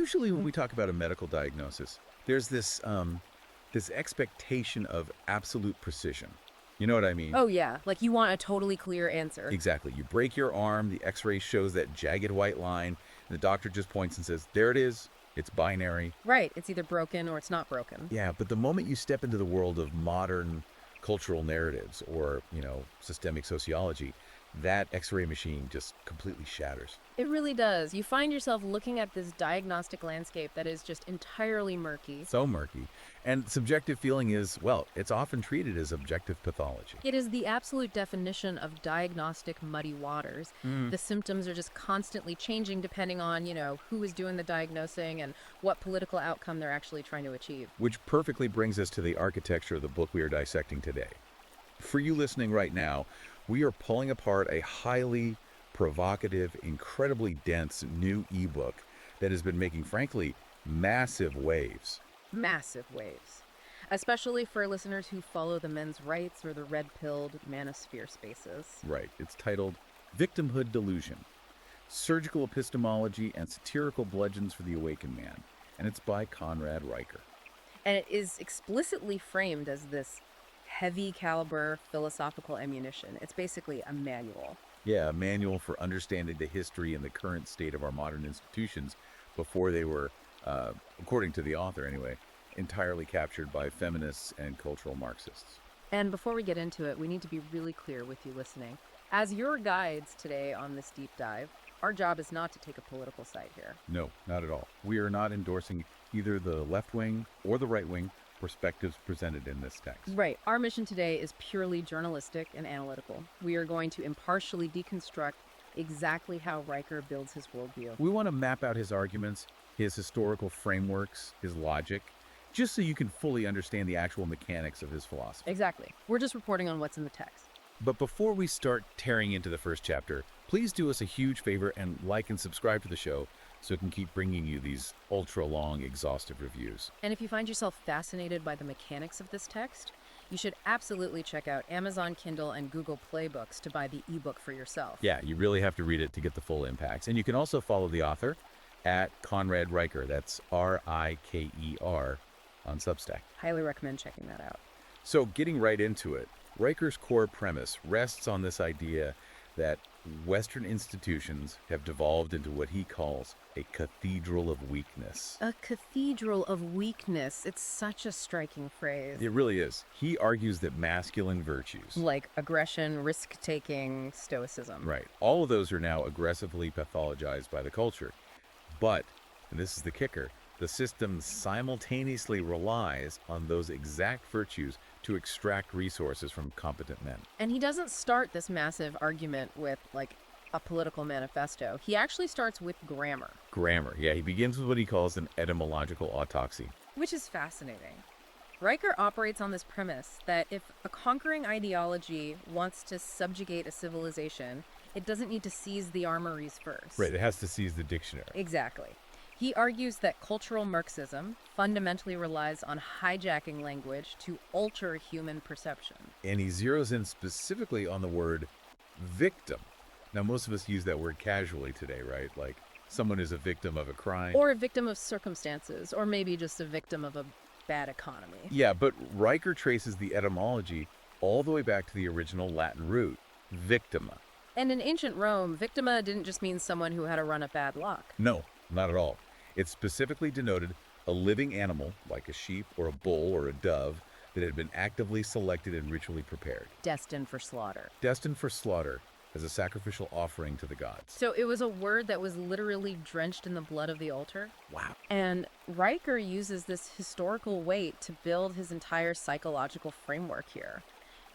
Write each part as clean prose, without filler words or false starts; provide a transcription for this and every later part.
Usually when we talk about a medical diagnosis, there's this expectation of absolute precision. You know what I mean? Oh, yeah. Like you want a totally clear answer. Exactly. You break your arm, the x-ray shows that jagged white line, and the doctor just points and says, there it is. It's binary. Right. It's either broken or it's not broken. Yeah, but the moment you step into the world of modern cultural narratives or, systemic sociology, that x-ray machine just completely shatters. It really does. You find yourself looking at this diagnostic landscape that is just entirely murky. So murky. And subjective feeling is, well, it's often treated as objective pathology. It is the absolute definition of diagnostic muddy waters. The symptoms are just constantly changing depending on, who is doing the diagnosing and what political outcome they're actually trying to achieve. Which perfectly brings us to the architecture of the book we are dissecting today. For you listening right now, we are pulling apart a highly provocative, incredibly dense new ebook that has been making, frankly, massive waves. Massive waves. Especially for listeners who follow the men's rights or the red-pilled manosphere spaces. Right. It's titled Victimhood Delusion, Surgical Epistemology and Satirical Bludgeons for the Awakened Man. And it's by Conrad Riker. And it is explicitly framed as this heavy caliber philosophical ammunition. It's basically a manual. Yeah, a manual for understanding the history and the current state of our modern institutions before they were, according to the author anyway, entirely captured by feminists and cultural Marxists. And before we get into it, we need to be really clear with you listening. As your guides today on this deep dive, our job is not to take a political side here. No, not at all. We are not endorsing either the left wing or the right wing perspectives presented in this text. Right. Our mission today is purely journalistic and analytical. We are going to impartially deconstruct exactly how Riker builds his worldview. We want to map out his arguments, his historical frameworks, his logic, just so you can fully understand the actual mechanics of his philosophy. Exactly. We're just reporting on what's in the text. But before we start tearing into the first chapter, please do us a huge favor and like and subscribe to the show so it can keep bringing you these ultra-long, exhaustive reviews. And if you find yourself fascinated by the mechanics of this text, you should absolutely check out Amazon Kindle and Google Play Books to buy the ebook for yourself. Yeah, you really have to read it to get the full impacts. And you can also follow the author at Conrad Riker. That's R-I-K-E-R on Substack. Highly recommend checking that out. So getting right into it, Riker's core premise rests on this idea that Western institutions have devolved into what he calls a cathedral of weakness. A cathedral of weakness. It's such a striking phrase. It really is. He argues that masculine virtues, Like aggression, risk-taking, stoicism. right, all of those are now aggressively pathologized by the culture. But, and this is the kicker, the system simultaneously relies on those exact virtues to extract resources from competent men. And he doesn't start this massive argument with, a political manifesto. He actually starts with grammar. Grammar, yeah, he begins with what he calls an etymological autopsy. Which is fascinating. Riker operates on this premise that if a conquering ideology wants to subjugate a civilization, it doesn't need to seize the armories first. Right, it has to seize the dictionary. Exactly. He argues that cultural Marxism fundamentally relies on hijacking language to alter human perception. And he zeroes in specifically on the word victim. Now, most of us use that word casually today, right? Like someone is a victim of a crime. Or a victim of circumstances, or maybe just a victim of a bad economy. Yeah, but Riker traces the etymology all the way back to the original Latin root, victima. And in ancient Rome, victima didn't just mean someone who had a run of bad luck. No, not at all. It specifically denoted a living animal, like a sheep or a bull or a dove, that had been actively selected and ritually prepared. Destined for slaughter. Destined for slaughter as a sacrificial offering to the gods. So it was a word that was literally drenched in the blood of the altar? Wow. And Riker uses this historical weight to build his entire psychological framework here.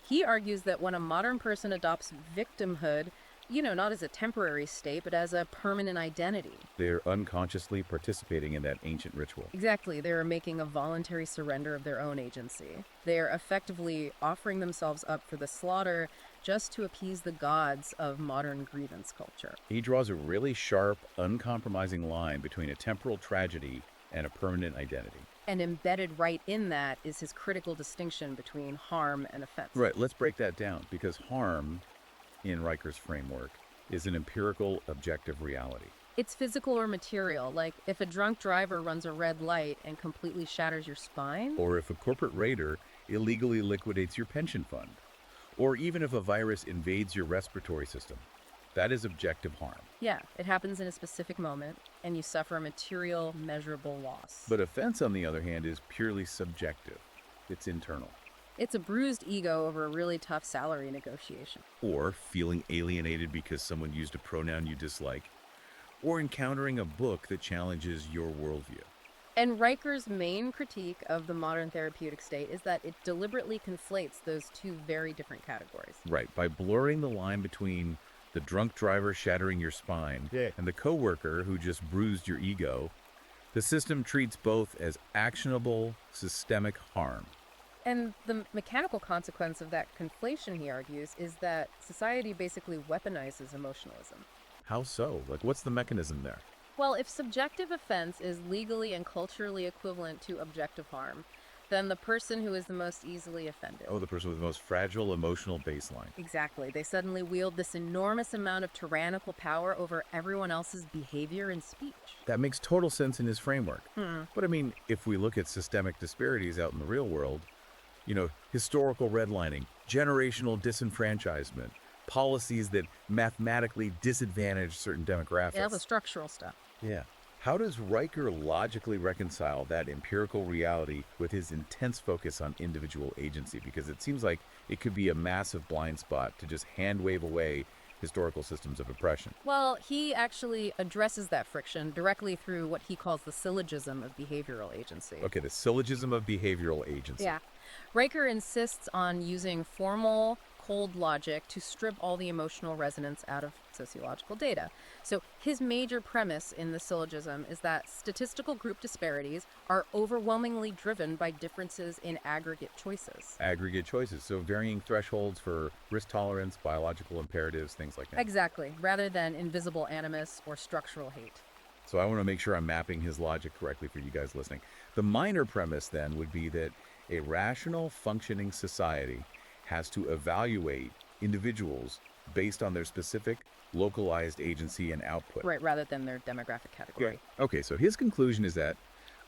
He argues that when a modern person adopts victimhood, not as a temporary state, but as a permanent identity. They're unconsciously participating in that ancient ritual. Exactly. They're making a voluntary surrender of their own agency. They're effectively offering themselves up for the slaughter just to appease the gods of modern grievance culture. He draws a really sharp, uncompromising line between a temporal tragedy and a permanent identity. And embedded right in that is his critical distinction between harm and offense. Right, let's break that down, because harm, in Riker's framework, is an empirical, objective reality. It's physical or material, like if a drunk driver runs a red light and completely shatters your spine. Or if a corporate raider illegally liquidates your pension fund. Or even if a virus invades your respiratory system. That is objective harm. Yeah, it happens in a specific moment, and you suffer a material, measurable loss. But offense, on the other hand, is purely subjective. It's internal. It's a bruised ego over a really tough salary negotiation. Or feeling alienated because someone used a pronoun you dislike. Or encountering a book that challenges your worldview. And Riker's main critique of the modern therapeutic state is that it deliberately conflates those two very different categories. Right, by blurring the line between the drunk driver shattering your spine and the coworker who just bruised your ego, the system treats both as actionable, systemic harm. And the mechanical consequence of that conflation, he argues, is that society basically weaponizes emotionalism. How so? Like, what's the mechanism there? Well, if subjective offense is legally and culturally equivalent to objective harm, then the person who is the most easily offended. Oh, the person with the most fragile emotional baseline. Exactly. They suddenly wield this enormous amount of tyrannical power over everyone else's behavior and speech. That makes total sense in his framework. But I mean, if we look at systemic disparities out in the real world, historical redlining, generational disenfranchisement, policies that mathematically disadvantage certain demographics. Yeah, the structural stuff. Yeah. How does Riker logically reconcile that empirical reality with his intense focus on individual agency? Because it seems like it could be a massive blind spot to just hand wave away historical systems of oppression. Well, he actually addresses that friction directly through what he calls the syllogism of behavioral agency. Okay, the syllogism of behavioral agency. Yeah. Riker insists on using formal, cold logic to strip all the emotional resonance out of sociological data. So his major premise in the syllogism is that statistical group disparities are overwhelmingly driven by differences in aggregate choices. Aggregate choices, so varying thresholds for risk tolerance, biological imperatives, things like that. Exactly, rather than invisible animus or structural hate. So I want to make sure I'm mapping his logic correctly for you guys listening. The minor premise then would be that a rational, functioning society has to evaluate individuals based on their specific, localized agency and output. Right, rather than their demographic category. Okay, so his conclusion is that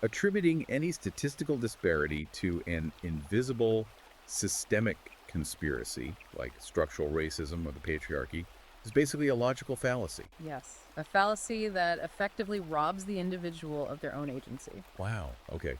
attributing any statistical disparity to an invisible, systemic conspiracy, like structural racism or the patriarchy, is basically a logical fallacy. Yes, a fallacy that effectively robs the individual of their own agency. Wow, okay.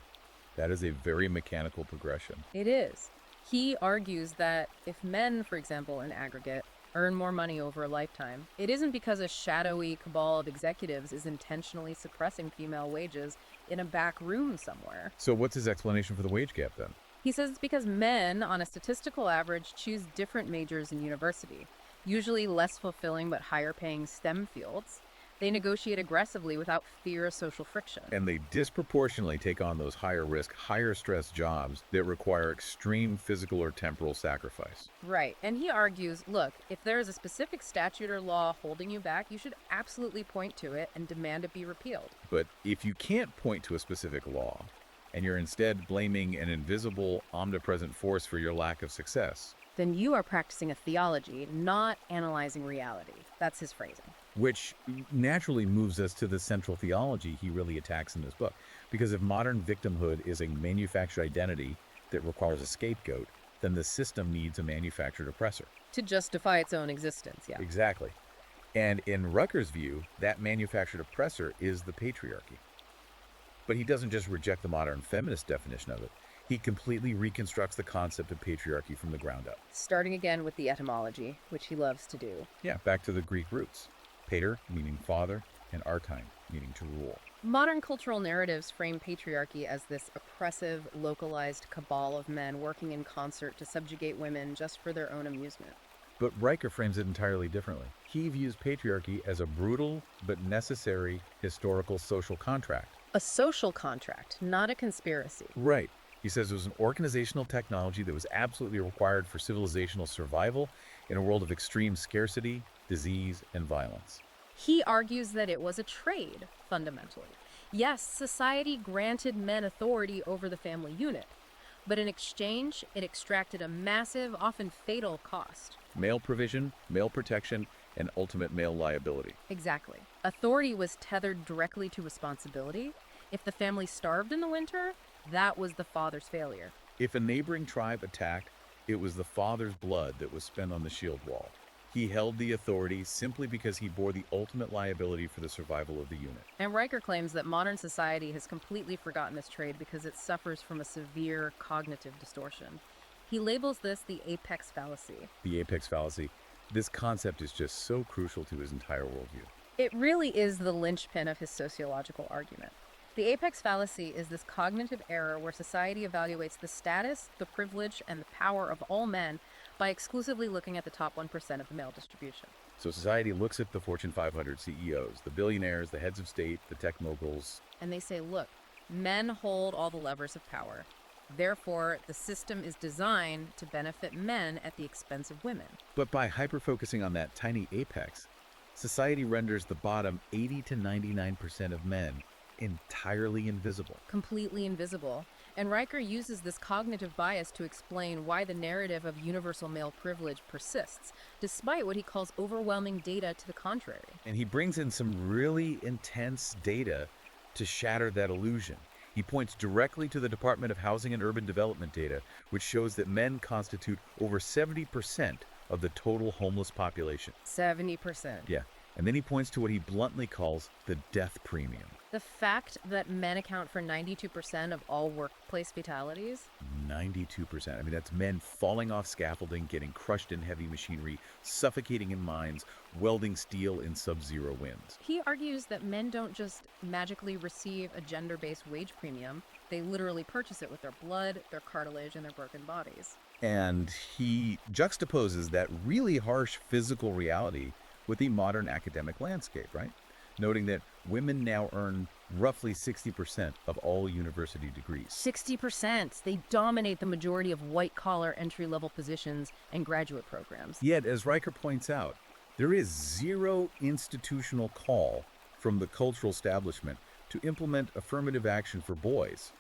That is a very mechanical progression. It is. He argues that if men, for example, in aggregate, earn more money over a lifetime, it isn't because a shadowy cabal of executives is intentionally suppressing female wages in a back room somewhere. So what's his explanation for the wage gap then? He says it's because men, on a statistical average, choose different majors in university, usually less fulfilling but higher paying STEM fields. They negotiate aggressively without fear of social friction. And they disproportionately take on those higher risk, higher stress jobs that require extreme physical or temporal sacrifice. Right. And he argues, look, if there is a specific statute or law holding you back, you should absolutely point to it and demand it be repealed. But if you can't point to a specific law, and you're instead blaming an invisible, omnipresent force for your lack of success, then you are practicing a theology, not analyzing reality. That's his phrasing. which naturally moves us to the central theology he really attacks in this book. Because if modern victimhood is a manufactured identity that requires a scapegoat, then the system needs a manufactured oppressor. To justify its own existence, yeah. Exactly. And in Rucker's view, that manufactured oppressor is the patriarchy. But he doesn't just reject the modern feminist definition of it. He completely reconstructs the concept of patriarchy from the ground up. Starting again with the etymology, which he loves to do. Yeah, back to the Greek roots. Pater, meaning father, and archine, meaning to rule. Modern cultural narratives frame patriarchy as this oppressive, localized cabal of men working in concert to subjugate women just for their own amusement. But Riker frames it entirely differently. He views patriarchy as a brutal but necessary historical social contract. A social contract, not a conspiracy. Right. He says it was an organizational technology that was absolutely required for civilizational survival in a world of extreme scarcity, disease, and violence. He argues that it was a trade, fundamentally. Yes, society granted men authority over the family unit, but in exchange, it extracted a massive, often fatal cost. Male provision, male protection, and ultimate male liability. Exactly. Authority was tethered directly to responsibility. If the family starved in the winter, that was the father's failure. If a neighboring tribe attacked, it was the father's blood that was spent on the shield wall. He held the authority simply because he bore the ultimate liability for the survival of the unit. And Riker claims that modern society has completely forgotten this trait because it suffers from a severe cognitive distortion. He labels this the apex fallacy. The apex fallacy, this concept is just so crucial to his entire worldview. It really is the linchpin of his sociological argument. The apex fallacy is this cognitive error where society evaluates the status, the privilege, and the power of all men by exclusively looking at the top 1% of the male distribution. So society looks at the Fortune 500 CEOs, the billionaires, the heads of state, the tech moguls. And they say, look, men hold all the levers of power. Therefore, the system is designed to benefit men at the expense of women. But by hyper-focusing on that tiny apex, society renders the bottom 80 to 99% of men entirely invisible. Completely invisible. And Riker uses this cognitive bias to explain why the narrative of universal male privilege persists, despite what he calls overwhelming data to the contrary. And he brings in some really intense data to shatter that illusion. He points directly to the Department of Housing and Urban Development data, which shows that men constitute over 70% of the total homeless population. 70%. Yeah. And then he points to what he bluntly calls the death premium. The fact that men account for 92% of all workplace fatalities? 92%. I mean, that's men falling off scaffolding, getting crushed in heavy machinery, suffocating in mines, welding steel in sub-zero winds. He argues that men don't just magically receive a gender-based wage premium. They literally purchase it with their blood, their cartilage, and their broken bodies. And he juxtaposes that really harsh physical reality with the modern academic landscape, right? Noting that women now earn roughly 60% of all university degrees. 60%! They dominate the majority of white-collar entry-level positions and graduate programs. Yet, as Riker points out, there is zero institutional call from the cultural establishment to implement affirmative action for boys,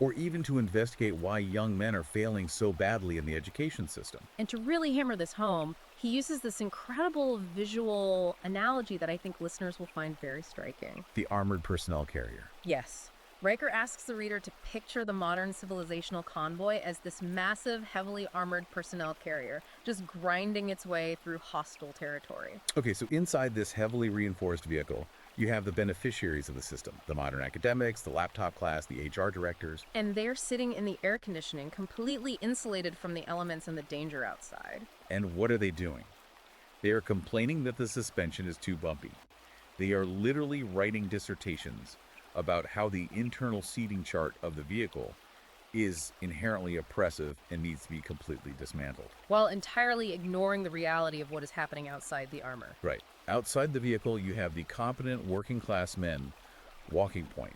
or even to investigate why young men are failing so badly in the education system. And to really hammer this home, he uses this incredible visual analogy that I think listeners will find very striking. The armored personnel carrier. Yes. Riker asks the reader to picture the modern civilizational convoy as this massive, heavily armored personnel carrier, just grinding its way through hostile territory. Okay, so inside this heavily reinforced vehicle, you have the beneficiaries of the system, the modern academics, the laptop class, the HR directors. And they're sitting in the air conditioning, completely insulated from the elements and the danger outside. And what are they doing? They are complaining that the suspension is too bumpy. They are literally writing dissertations about how the internal seating chart of the vehicle is inherently oppressive and needs to be completely dismantled. While entirely ignoring the reality of what is happening outside the armor. Right. Outside the vehicle, you have the competent working class men walking point.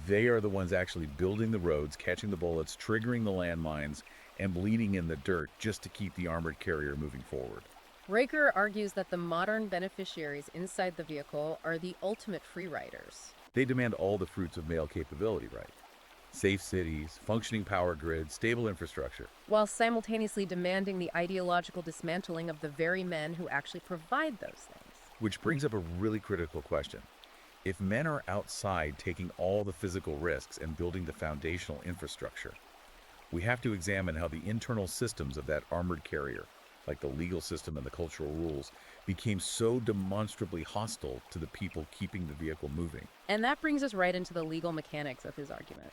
They are the ones actually building the roads, catching the bullets, triggering the landmines, and bleeding in the dirt just to keep the armored carrier moving forward. Riker argues that the modern beneficiaries inside the vehicle are the ultimate free riders. They demand all the fruits of male capability, right? Safe cities, functioning power grids, stable infrastructure. While simultaneously demanding the ideological dismantling of the very men who actually provide those things. Which brings up a really critical question. If men are outside taking all the physical risks and building the foundational infrastructure, we have to examine how the internal systems of that armored carrier, like the legal system and the cultural rules, became so demonstrably hostile to the people keeping the vehicle moving. And that brings us right into the legal mechanics of his argument.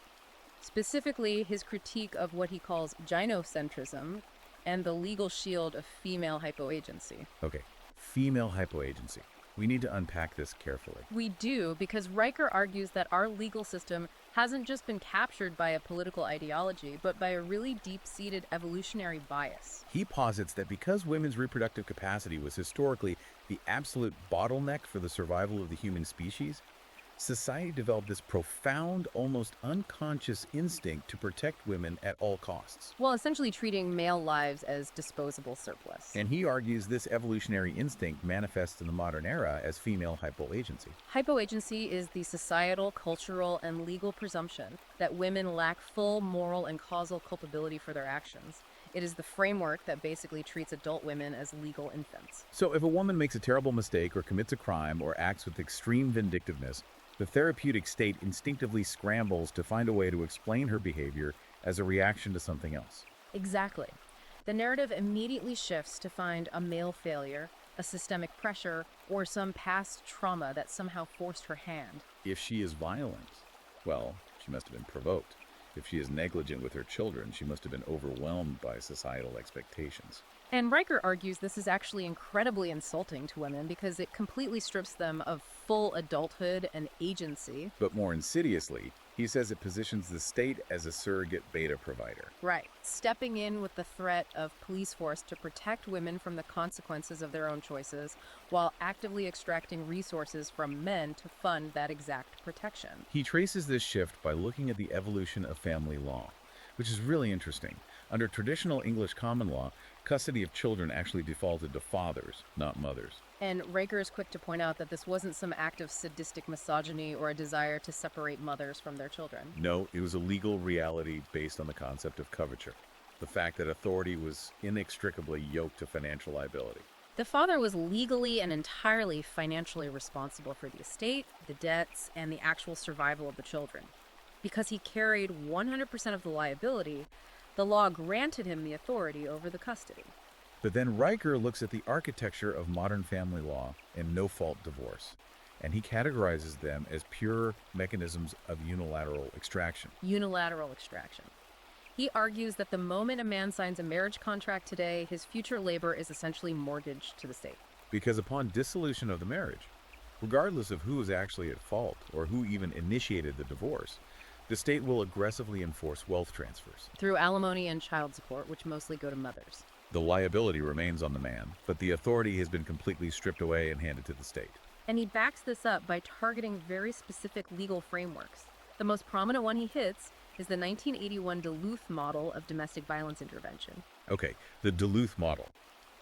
Specifically, his critique of what he calls gynocentrism and the legal shield of female hypoagency. Okay, female hypoagency. We need to unpack this carefully. We do, because Riker argues that our legal system hasn't just been captured by a political ideology, but by a really deep-seated evolutionary bias. He posits that because women's reproductive capacity was historically the absolute bottleneck for the survival of the human species, society developed this profound, almost unconscious instinct to protect women at all costs. While essentially treating male lives as disposable surplus. And he argues this evolutionary instinct manifests in the modern era as female hypoagency. Hypoagency is the societal, cultural, and legal presumption that women lack full moral and causal culpability for their actions. It is the framework that basically treats adult women as legal infants. So if a woman makes a terrible mistake or commits a crime or acts with extreme vindictiveness, the therapeutic state instinctively scrambles to find a way to explain her behavior as a reaction to something else. Exactly. The narrative immediately shifts to find a male failure, a systemic pressure, or some past trauma that somehow forced her hand. If she is violent, well, she must have been provoked. If she is negligent with her children, she must have been overwhelmed by societal expectations. And Riker argues this is actually incredibly insulting to women because it completely strips them of full adulthood and agency. But more insidiously, he says it positions the state as a surrogate beta provider. Right. Stepping in with the threat of police force to protect women from the consequences of their own choices while actively extracting resources from men to fund that exact protection. He traces this shift by looking at the evolution of family law, which is really interesting. Under traditional English common law, custody of children actually defaulted to fathers, not mothers. And Riker is quick to point out that this wasn't some act of sadistic misogyny or a desire to separate mothers from their children. No, it was a legal reality based on the concept of coverture, the fact that authority was inextricably yoked to financial liability. The father was legally and entirely financially responsible for the estate, the debts, and the actual survival of the children. Because he carried 100% of the liability, the law granted him the authority over the custody. But then Riker looks at the architecture of modern family law and no-fault divorce, and he categorizes them as pure mechanisms of unilateral extraction. Unilateral extraction. He argues that the moment a man signs a marriage contract today, his future labor is essentially mortgaged to the state. Because upon dissolution of the marriage, regardless of who is actually at fault or who even initiated the divorce, the state will aggressively enforce wealth transfers. Through alimony and child support, which mostly go to mothers. The liability remains on the man, but the authority has been completely stripped away and handed to the state. And he backs this up by targeting very specific legal frameworks. The most prominent one he hits is the 1981 Duluth model of domestic violence intervention. Okay, the Duluth model.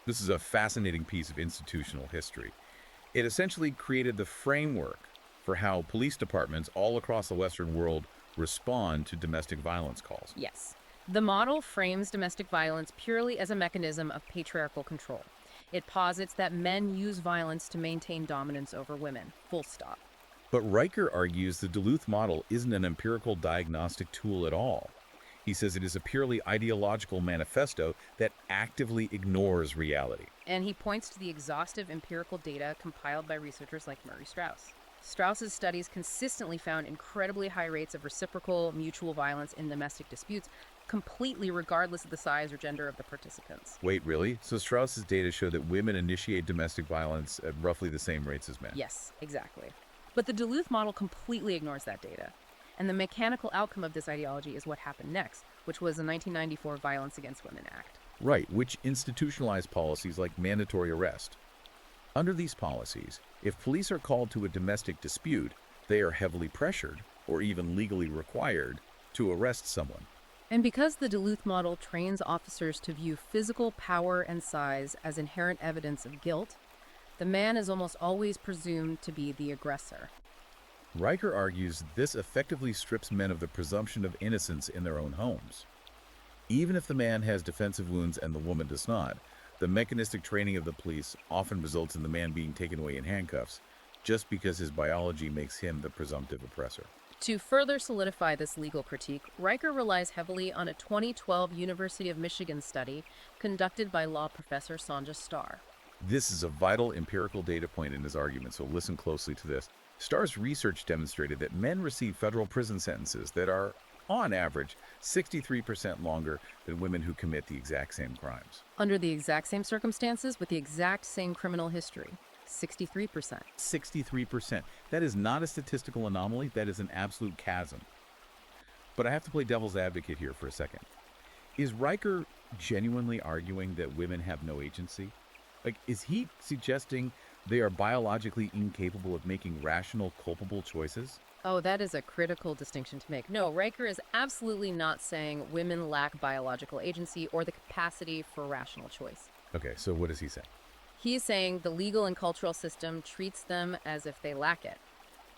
This is a fascinating piece of institutional history. It essentially created the framework for how police departments all across the Western world respond to domestic violence calls. Yes. The model frames domestic violence purely as a mechanism of patriarchal control. It posits that men use violence to maintain dominance over women. Full stop. But Riker argues the Duluth model isn't an empirical diagnostic tool at all. He says it is a purely ideological manifesto that actively ignores reality. And he points to the exhaustive empirical data compiled by researchers like Murray Strauss. Strauss's studies consistently found incredibly high rates of reciprocal mutual violence in domestic disputes, completely regardless of the size or gender of the participants. Wait, really? So Strauss's data show that women initiate domestic violence at roughly the same rates as men? Yes, exactly. But the Duluth model completely ignores that data. And the mechanical outcome of this ideology is what happened next, which was the 1994 Violence Against Women Act. Right, which institutionalized policies like mandatory arrest. Under these policies, if police are called to a domestic dispute, they are heavily pressured, or even legally required, to arrest someone. And because the Duluth model trains officers to view physical power and size as inherent evidence of guilt, the man is almost always presumed to be the aggressor. Riker argues this effectively strips men of the presumption of innocence in their own homes. Even if the man has defensive wounds and the woman does not, the mechanistic training of the police often results in the man being taken away in handcuffs, just because his biology makes him the presumptive oppressor. To further solidify this legal critique, Riker relies heavily on a 2012 University of Michigan study conducted by law professor Sonja Starr. This is a vital empirical data point in his argument, so listen closely to this. Starr's research demonstrated that men receive federal prison sentences that are, on average, 63% longer than women who commit the exact same crimes. Under the exact same circumstances with the exact same criminal history. 63%. 63%. That is not a statistical anomaly, that is an absolute chasm. But I have to play devil's advocate here for a second. Is Riker genuinely arguing that women have no agency? Like, is he suggesting they are biologically incapable of making rational, culpable choices? Oh, that is a critical distinction to make. No, Riker is absolutely not saying women lack biological agency or the capacity for rational choice. Okay, so what does he say? He is saying the legal and cultural system treats them as if they lack it.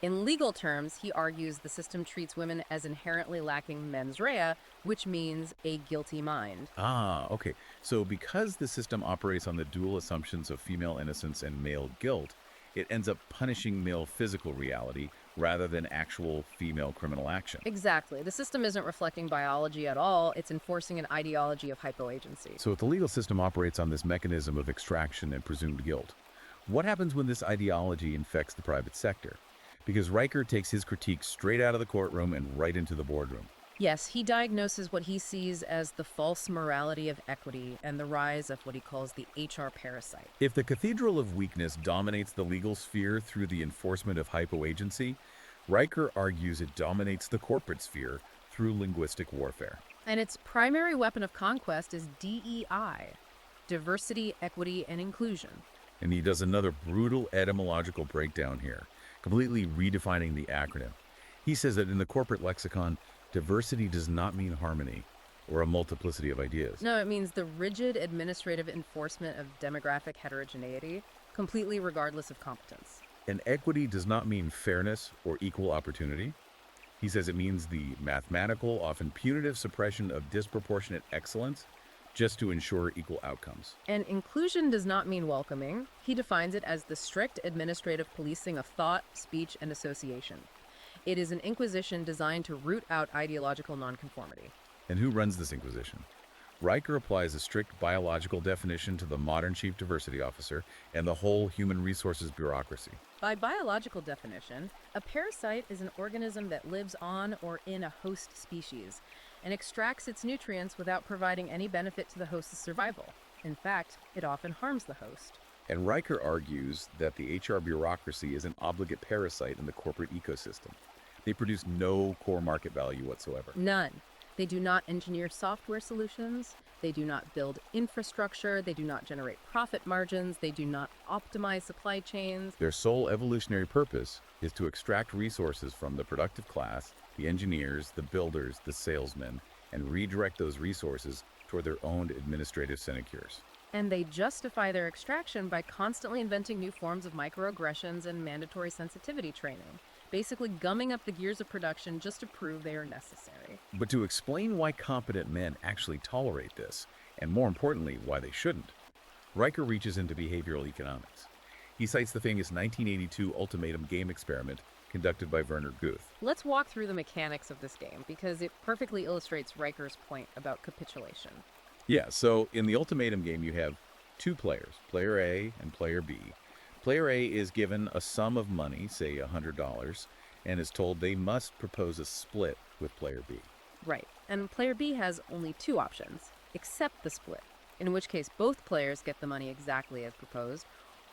In legal terms, he argues the system treats women as inherently lacking mens rea, which means a guilty mind. Ah, okay. So because the system operates on the dual assumptions of female innocence and male guilt, it ends up punishing male physical reality rather than actual female criminal action. Exactly. The system isn't reflecting biology at all, it's enforcing an ideology of hypoagency. So if the legal system operates on this mechanism of extraction and presumed guilt, what happens when this ideology infects the private sector? Because Riker takes his critique straight out of the courtroom and right into the boardroom. Yes, he diagnoses what he sees as the false morality of equity and the rise of what he calls the HR parasite. If the cathedral of weakness dominates the legal sphere through the enforcement of hypoagency, Riker argues it dominates the corporate sphere through linguistic warfare. And its primary weapon of conquest is DEI, diversity, equity, and inclusion. And he does another brutal etymological breakdown here, completely redefining the acronym. He says that in the corporate lexicon, diversity does not mean harmony or a multiplicity of ideas. No, it means the rigid administrative enforcement of demographic heterogeneity, completely regardless of competence. And equity does not mean fairness or equal opportunity. He says it means the mathematical, often punitive suppression of disproportionate excellence just to ensure equal outcomes. And inclusion does not mean welcoming. He defines it as the strict administrative policing of thought, speech, and association. It is an inquisition designed to root out ideological nonconformity. And who runs this inquisition? Riker applies a strict biological definition to the modern chief diversity officer and the whole human resources bureaucracy. By biological definition, a parasite is an organism that lives on or in a host species and extracts its nutrients without providing any benefit to the host's survival. In fact, it often harms the host. And Riker argues that the HR bureaucracy is an obligate parasite in the corporate ecosystem. They produce no core market value whatsoever. None. They do not engineer software solutions. They do not build infrastructure. They do not generate profit margins. They do not optimize supply chains. Their sole evolutionary purpose is to extract resources from the productive class, the engineers, the builders, the salesmen, and redirect those resources toward their own administrative sinecures. And they justify their extraction by constantly inventing new forms of microaggressions and mandatory sensitivity training, basically gumming up the gears of production just to prove they are necessary. But to explain why competent men actually tolerate this, and more importantly, why they shouldn't, Riker reaches into behavioral economics. He cites the famous 1982 ultimatum game experiment conducted by Werner Guth. Let's walk through the mechanics of this game because it perfectly illustrates Riker's point about capitulation. Yeah, so in the ultimatum game, you have two players, player A and player B. Player A is given a sum of money, say $100, and is told they must propose a split with player B. Right. And player B has only two options: accept the split, in which case both players get the money exactly as proposed,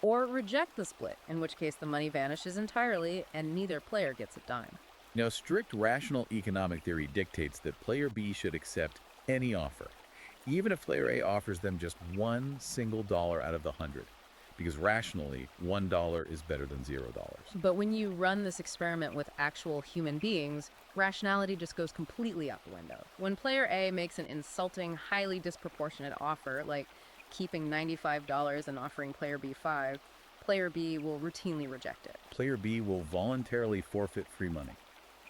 or reject the split, in which case the money vanishes entirely and neither player gets a dime. Now, strict rational economic theory dictates that player B should accept any offer, even if player A offers them just one single dollar out of the 100, because rationally, $1 is better than $0. But when you run this experiment with actual human beings, rationality just goes completely out the window. When player A makes an insulting, highly disproportionate offer, like keeping $95 and offering player B $5, player B will routinely reject it. Player B will voluntarily forfeit free money,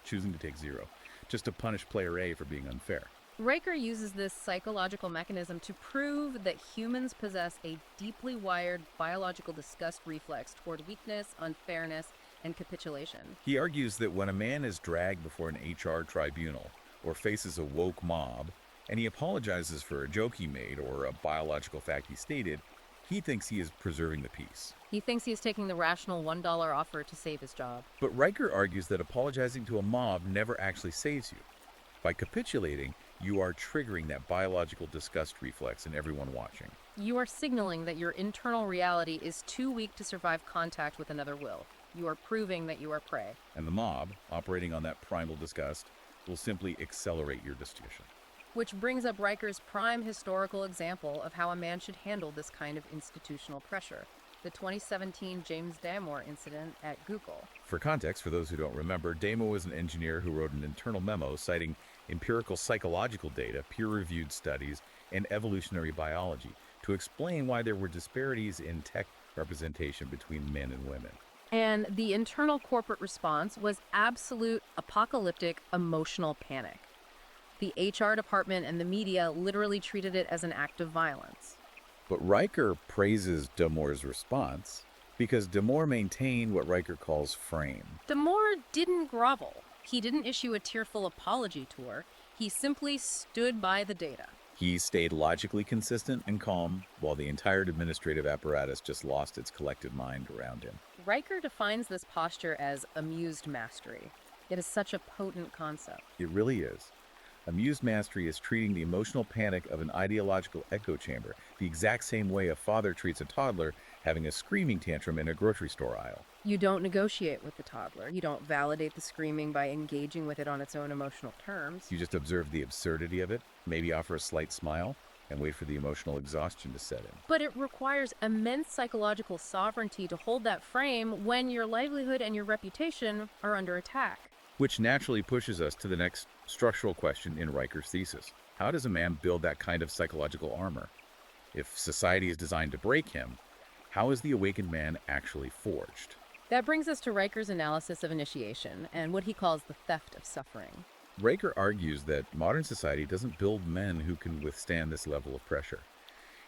choosing to take $0, just to punish player A for being unfair. Riker uses this psychological mechanism to prove that humans possess a deeply wired biological disgust reflex toward weakness, unfairness, and capitulation. He argues that when a man is dragged before an HR tribunal or faces a woke mob, and he apologizes for a joke he made or a biological fact he stated, he thinks he is preserving the peace. He thinks he's taking the rational $1 offer to save his job. But Riker argues that apologizing to a mob never actually saves you. By capitulating, you are triggering that biological disgust reflex in everyone watching. You are signaling that your internal reality is too weak to survive contact with another will. You are proving that you are prey. And the mob, operating on that primal disgust, will simply accelerate your distortion. Which brings up Riker's prime historical example of how a man should handle this kind of institutional pressure: the 2017 James Damore incident at Google. For context, for those who don't remember, Damore was an engineer who wrote an internal memo citing empirical psychological data, peer-reviewed studies, and evolutionary biology to explain why there were disparities in tech representation between men and women. And the internal corporate response was absolute apocalyptic emotional panic. The HR department and the media literally treated it as an act of violence. But Riker praises Damore's response because Damore maintained what Riker calls frame. Damore didn't grovel. He didn't issue a tearful apology tour. He simply stood by the data. He stayed logically consistent and calm, while the entire administrative apparatus just lost its collective mind around him. Riker defines this posture as amused mastery. It is such a potent concept. It really is. Amused mastery is treating the emotional panic of an ideological echo chamber the exact same way a father treats a toddler having a screaming tantrum in a grocery store aisle. You don't negotiate with the toddler. You don't validate the screaming by engaging with it on its own emotional terms. You just observe the absurdity of it, maybe offer a slight smile, and wait for the emotional exhaustion to set in. But it requires immense psychological sovereignty to hold that frame when your livelihood and your reputation are under attack. Which naturally pushes us to the next structural question in Riker's thesis. How does a man build that kind of psychological armor? If society is designed to break him, how is the awakened man actually forged? That brings us to Riker's analysis of initiation and what he calls the theft of suffering. Riker argues that modern society doesn't build men who can withstand this level of pressure.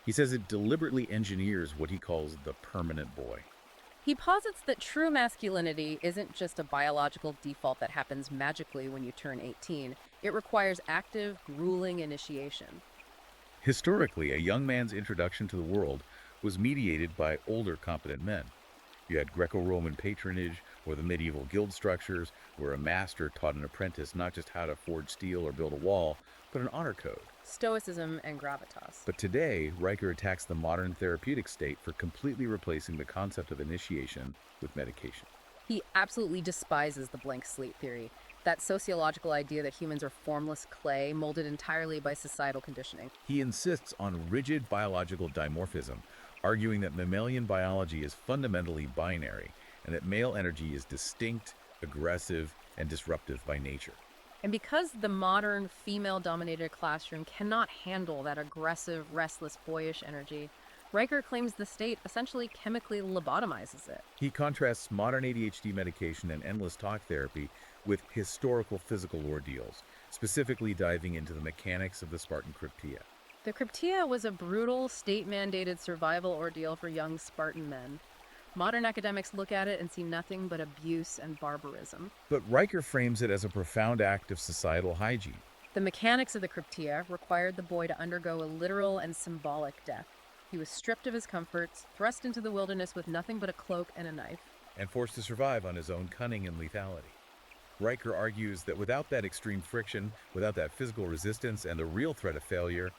He says it deliberately engineers what he calls the permanent boy. He posits that true masculinity isn't just a biological default that happens magically when you turn 18. It requires active, grueling initiation. Historically, a young man's introduction to the world was mediated by older, competent men. You had Greco-Roman patronage or the medieval guild structures where a master taught an apprentice not just how to forge steel or build a wall, but an honor code. Stoicism and gravitas. But today, Riker attacks the modern therapeutic state for completely replacing the concept of initiation with medication. He absolutely despises the blank slate theory, that sociological idea that humans are formless clay molded entirely by societal conditioning. He insists on rigid biological dimorphism, arguing that mammalian biology is fundamentally binary and that male energy is distinct, aggressive, and disruptive by nature. And because the modern female-dominated classroom cannot handle that aggressive, restless, boyish energy, Riker claims the state essentially chemically lobotomizes it. He contrasts modern ADHD medication and endless talk therapy with historical physical ordeals, specifically diving into the mechanics of the Spartan cryptia. The cryptia was a brutal, state-mandated survival ordeal for young Spartan men. Modern academics look at it and see nothing but abuse and barbarism. But Riker frames it as a profound act of societal hygiene. The mechanics of the cryptia required the boy to undergo a literal and symbolic death. He was stripped of his comforts, thrust into the wilderness with nothing but a cloak and a knife, and forced to survive on his own cunning and lethality. Riker argues that without that extreme friction, without that physical resistance and the real threat of failure,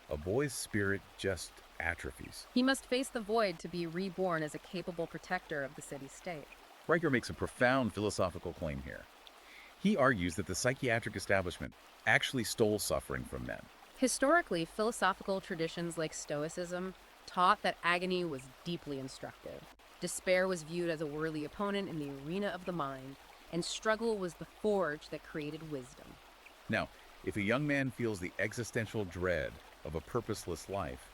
a boy's spirit just atrophies. He must face the void to be reborn as a capable protector of the city-state. Riker makes a profound philosophical claim here. He argues that the psychiatric establishment actually stole suffering from men. Historically, philosophical traditions like Stoicism taught that agony was deeply instructive. Despair was viewed as a worthy opponent in the arena of the mind, and struggle was the forge that created wisdom. Now, if a young man feels the existential dread of a purposeless life,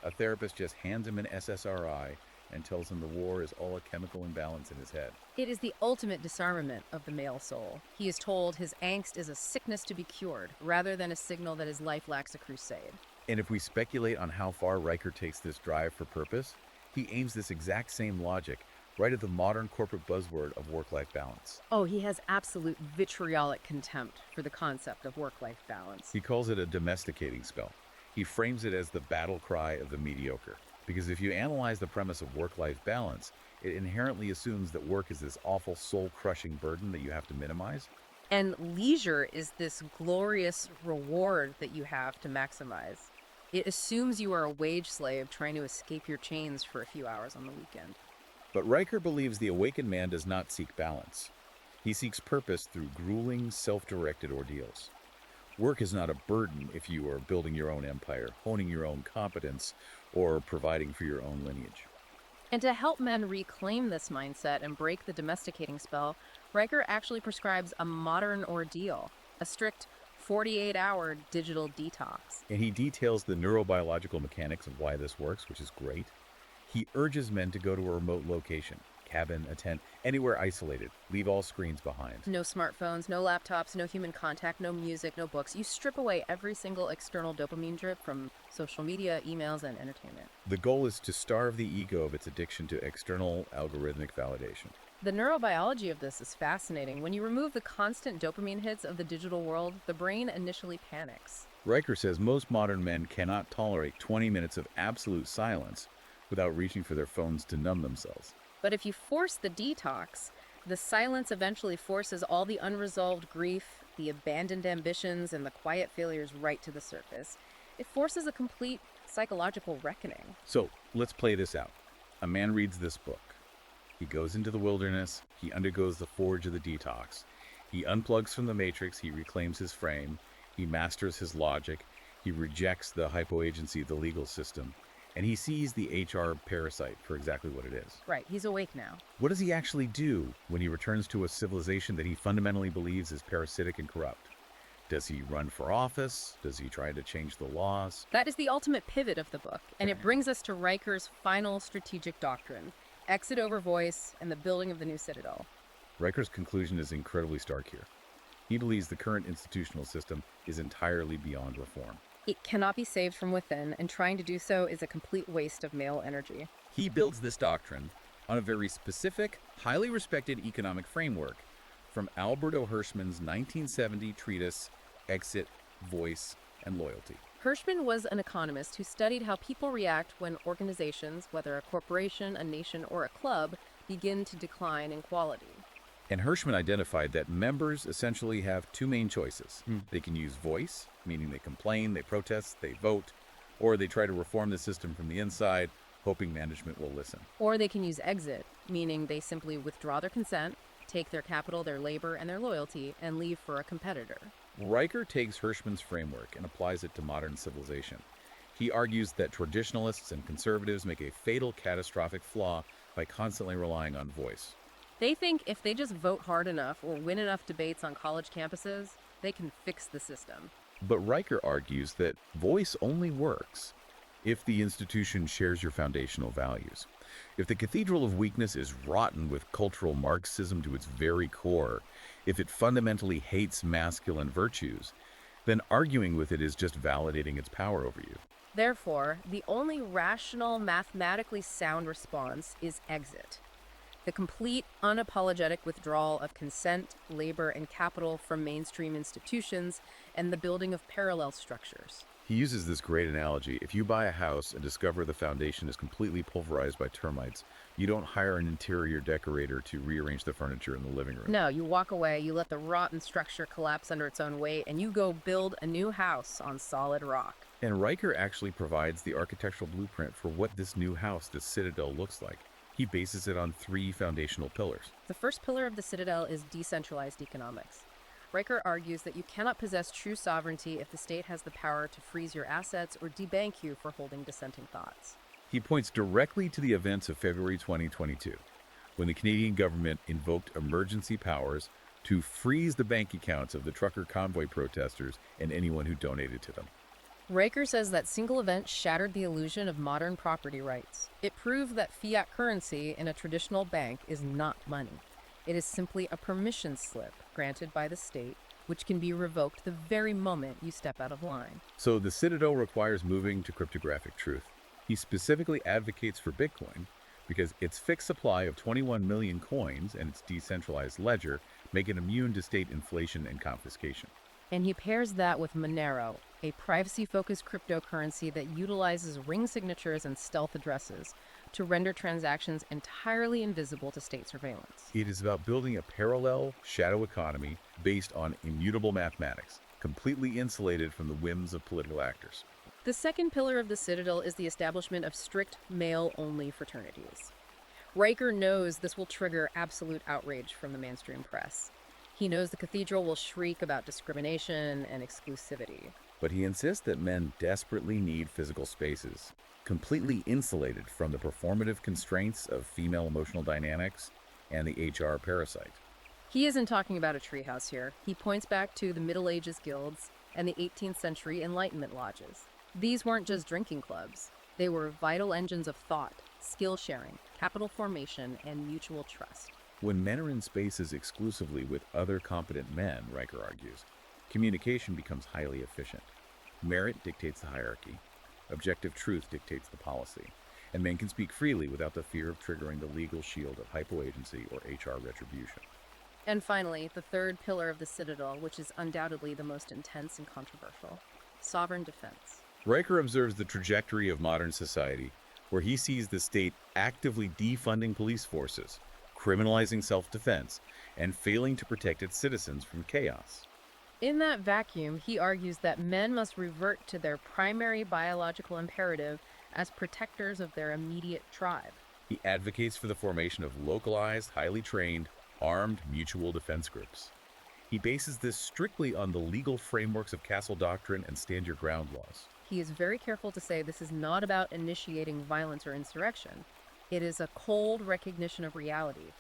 a therapist just hands him an SSRI and tells him the war is all a chemical imbalance in his head. It is the ultimate disarmament of the male soul. He is told his angst is a sickness to be cured, rather than a signal that his life lacks a crusade. And if we speculate on how far Riker takes this drive for purpose, he aims this exact same logic right at the modern corporate buzzword of work-life balance. Oh, he has absolute vitriolic contempt for the concept of work-life balance. He calls it a domesticating spell. He frames it as the battle cry of the mediocre. Because if you analyze the premise of work-life balance, it inherently assumes that work is this awful soul-crushing burden that you have to minimize. And leisure is this glorious reward that you have to maximize. It assumes you are a wage slave trying to escape your chains for a few hours on the weekend. But Riker believes the awakened man does not seek balance. He seeks purpose through grueling, self-directed ordeals. Work is not a burden if you are building your own empire, honing your own competence, or providing for your own lineage. And to help men reclaim this mindset and break the domesticating spell, Riker actually prescribes a modern ordeal, a strict 48-hour digital detox. And he details the neurobiological mechanics of why this works, which is great. He urges men to go to a remote location, cabin, a tent, anywhere isolated. Leave all screens behind. No smartphones, no laptops, no human contact, no music, no books. You strip away every single external dopamine drip from social media, emails, and entertainment. The goal is to starve the ego of its addiction to external algorithmic validation. The neurobiology of this is fascinating. When you remove the constant dopamine hits of the digital world, the brain initially panics. Riker says most modern men cannot tolerate 20 minutes of absolute silence without reaching for their phones to numb themselves. But if you force the detox, the silence eventually forces all the unresolved grief, the abandoned ambitions, and the quiet failures right to the surface. It forces a complete psychological reckoning. So let's play this out. A man reads this book. He goes into the wilderness. He undergoes the forge of the detox. He unplugs from the matrix. He reclaims his frame. He masters his logic. He rejects the hypoagency of the legal system. And he sees the HR parasite for exactly what it is. Right, he's awake now. What does he actually do when he returns to a civilization that he fundamentally believes is parasitic and corrupt? Does he run for office? Does he try to change the laws? That is the ultimate pivot of the book, and it brings us to Riker's final strategic doctrine: exit over voice and the building of the new citadel. Riker's conclusion is incredibly stark here. He believes the current institutional system is entirely beyond reform. It cannot be saved from within, and trying to do so is a complete waste of male energy. He builds this doctrine on a very specific, highly respected economic framework from Alberto Hirschman's 1970 treatise, Exit, Voice, and Loyalty. Hirschman was an economist who studied how people react when organizations, whether a corporation, a nation, or a club, begin to decline in quality. And Hirschman identified that members essentially have two main choices. They can use voice, meaning they complain, they protest, they vote, or they try to reform the system from the inside, hoping management will listen. Or they can use exit, meaning they simply withdraw their consent, take their capital, their labor, and their loyalty, and leave for a competitor. Riker takes Hirschman's framework and applies it to modern civilization. He argues that traditionalists and conservatives make a fatal, catastrophic flaw by constantly relying on voice. They think if they just vote hard enough or win enough debates on college campuses, they can fix the system. But Riker argues that voice only works if the institution shares your foundational values. If the cathedral of weakness is rotten with cultural Marxism to its very core, if it fundamentally hates masculine virtues, then arguing with it is just validating its power over you. Therefore, the only rational, mathematically sound response is exit. The complete, unapologetic withdrawal of consent, labor, and capital from mainstream institutions, and the building of parallel structures. He uses this great analogy. If you buy a house and discover the foundation is completely pulverized by termites, you don't hire an interior decorator to rearrange the furniture in the living room. No, you walk away, you let the rotten structure collapse under its own weight, and you go build a new house on solid rock. And Riker actually provides the architectural blueprint for what this new house, this citadel, looks like. He bases it on three foundational pillars. The first pillar of the citadel is decentralized economics. Riker argues that you cannot possess true sovereignty if the state has the power to freeze your assets or debank you for holding dissenting thoughts. He points directly to the events of February 2022, when the Canadian government invoked emergency powers to freeze the bank accounts of the trucker convoy protesters and anyone who donated to them. Riker says that single event shattered the illusion of modern property rights. It proved that fiat currency in a traditional bank is not money. It is simply a permission slip granted by the state, which can be revoked the very moment you step out of line. So the Citadel requires moving to cryptographic truth. He specifically advocates for Bitcoin because its fixed supply of 21 million coins and its decentralized ledger make it immune to state inflation and confiscation. And he pairs that with Monero, a privacy-focused cryptocurrency that utilizes ring signatures and stealth addresses to render transactions entirely invisible to state surveillance. It is about building a parallel shadow economy based on immutable mathematics, completely insulated from the whims of political actors. The second pillar of the Citadel is the establishment of strict male-only fraternities. Riker knows this will trigger absolute outrage from the mainstream press. He knows the cathedral will shriek about discrimination and exclusivity. But he insists that men desperately need physical spaces, completely insulated from the performative constraints of female emotional dynamics and the HR parasite. He isn't talking about a treehouse here. He points back to the Middle Ages guilds and the 18th century Enlightenment lodges. These weren't just drinking clubs. They were vital engines of thought, skill sharing, capital formation, and mutual trust. When men are in spaces exclusively with other competent men, Riker argues, communication becomes highly efficient. Merit dictates the hierarchy. Objective truth dictates the policy. And men can speak freely without the fear of triggering the legal shield of hypoagency or HR retribution. And finally, the third pillar of the Citadel, which is undoubtedly the most intense and controversial: sovereign defense. Riker observes the trajectory of modern society, where he sees the state actively defunding police forces, criminalizing self-defense, and failing to protect its citizens from chaos. In that vacuum, he argues that men must revert to their primary biological imperative as protectors of their immediate tribe. He advocates for the formation of localized, highly trained, armed mutual defense groups. He bases this strictly on the legal frameworks of castle doctrine and stand your ground laws. He is very careful to say this is not about initiating violence or insurrection. It is a cold recognition of reality.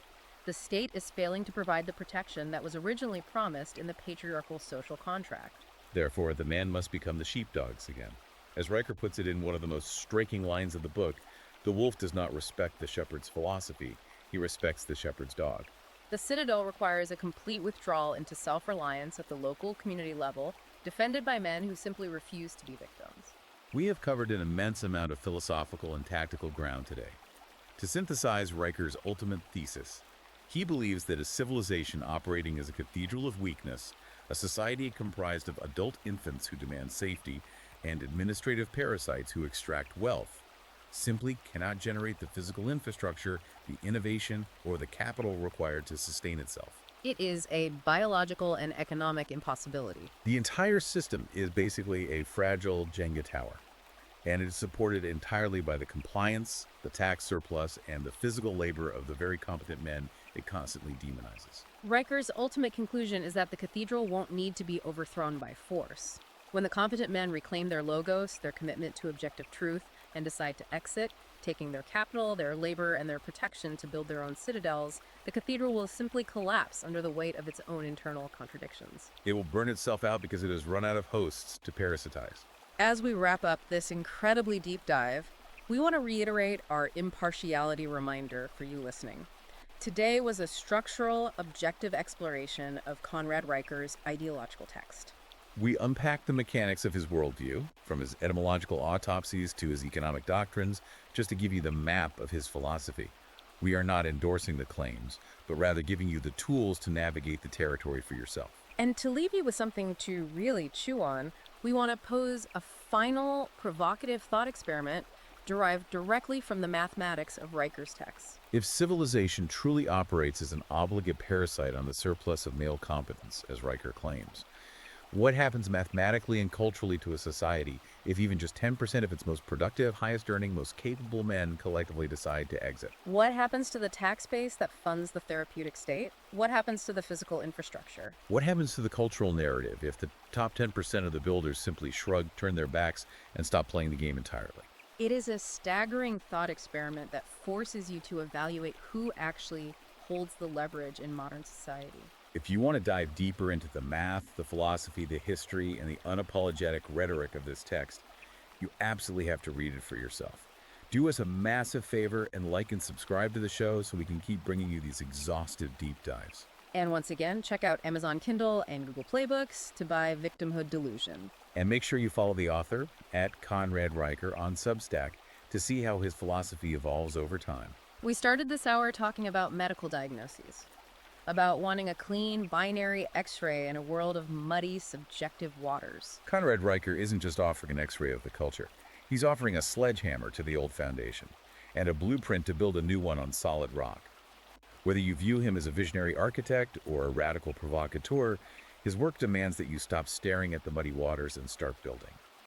The state is failing to provide the protection that was originally promised in the patriarchal social contract. Therefore, the man must become the sheepdogs again. As Riker puts it in one of the most striking lines of the book, the wolf does not respect the shepherd's philosophy, he respects the shepherd's dog. The Citadel requires a complete withdrawal into self-reliance at the local community level, defended by men who simply refuse to be victims. We have covered an immense amount of philosophical and tactical ground today. To synthesize Riker's ultimate thesis, he believes that a civilization operating as a cathedral of weakness, a society comprised of adult infants who demand safety, and administrative parasites who extract wealth, simply cannot generate the physical infrastructure, the innovation, or the capital required to sustain itself. It is a biological and economic impossibility. The entire system is basically a fragile Jenga tower, and it is supported entirely by the compliance, the tax surplus, and the physical labor of the very competent men it constantly demonizes. Riker's ultimate conclusion is that the cathedral won't need to be overthrown by force. When the competent men reclaim their logos, their commitment to objective truth, and decide to exit, taking their capital, their labor, and their protection to build their own citadels, the cathedral will simply collapse under the weight of its own internal contradictions. It will burn itself out because it has run out of hosts to parasitize. As we wrap up this incredibly deep dive, we want to reiterate our impartiality reminder for you listening. Today was a structural, objective exploration of Conrad Riker's ideological text. We unpack the mechanics of his worldview, from his etymological autopsies to his economic doctrines, just to give you the map of his philosophy. We are not endorsing the claims, but rather giving you the tools to navigate the territory for yourself. And to leave you with something to really chew on, we want to pose a final, provocative thought experiment derived directly from the mathematics of Riker's text. If civilization truly operates as an obligate parasite on the surplus of male competence, as Riker claims, what happens mathematically and culturally to a society if even just 10% of its most productive, highest earning, most capable men collectively decide to exit? What happens to the tax base that funds the therapeutic state? What happens to the physical infrastructure? What happens to the cultural narrative if the top 10% of the builders simply shrug, turn their backs, and stop playing the game entirely? It is a staggering thought experiment that forces you to evaluate who actually holds the leverage in modern society. If you want to dive deeper into the math, the philosophy, the history, and the unapologetic rhetoric of this text, you absolutely have to read it for yourself. Do us a massive favor and like and subscribe to the show so we can keep bringing you these exhaustive deep dives. And once again, check out Amazon Kindle and Google Play Books to buy Victimhood Delusion. And make sure you follow the author at Conrad Riker on Substack to see how his philosophy evolves over time. We started this hour talking about medical diagnoses, about wanting a clean, binary X-ray in a world of muddy, subjective waters. Conrad Riker isn't just offering an X-ray of the culture. He's offering a sledgehammer to the old foundation and a blueprint to build a new one on solid rock. Whether you view him as a visionary architect or a radical provocateur, his work demands that you stop staring at the muddy waters and start building.